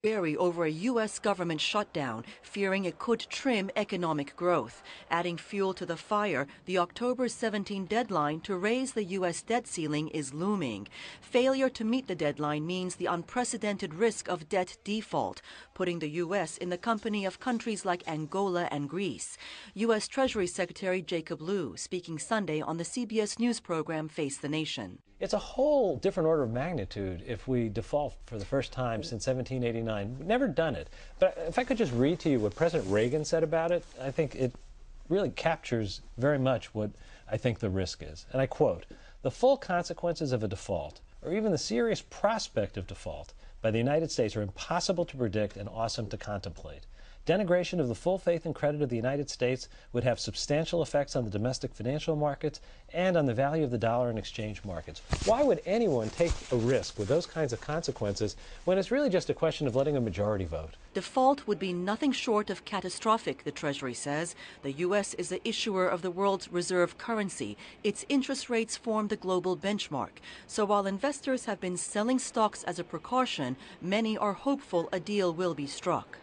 bury over a U.S. government shutdown, fearing it could trim economic growth. Adding fuel to the fire, the October 17 deadline to raise the U.S. debt ceiling is looming. Failure to meet the deadline means the unprecedented risk of debt default, putting the U.S. in the company of countries like Angola and Greece. U.S. Treasury Secretary Jacob Lew speaking Sunday on the CBS News program Face the Nation. It's a whole different order of magnitude if we default for the first time since 1789. We've never done it. But if I could just read to you what President Reagan said about it, I think it really captures very much what I think the risk is. And I quote, "The full consequences of a default, or even the serious prospect of default, by the United States are impossible to predict and awesome to contemplate. Denigration of the full faith and credit of the United States would have substantial effects on the domestic financial markets and on the value of the dollar and exchange markets." Why would anyone take a risk with those kinds of consequences when it's really just a question of letting a majority vote? Default would be nothing short of catastrophic, the Treasury says. The U.S. is the issuer of the world's reserve currency. Its interest rates form the global benchmark. So while investors have been selling stocks as a precaution, many are hopeful a deal will be struck.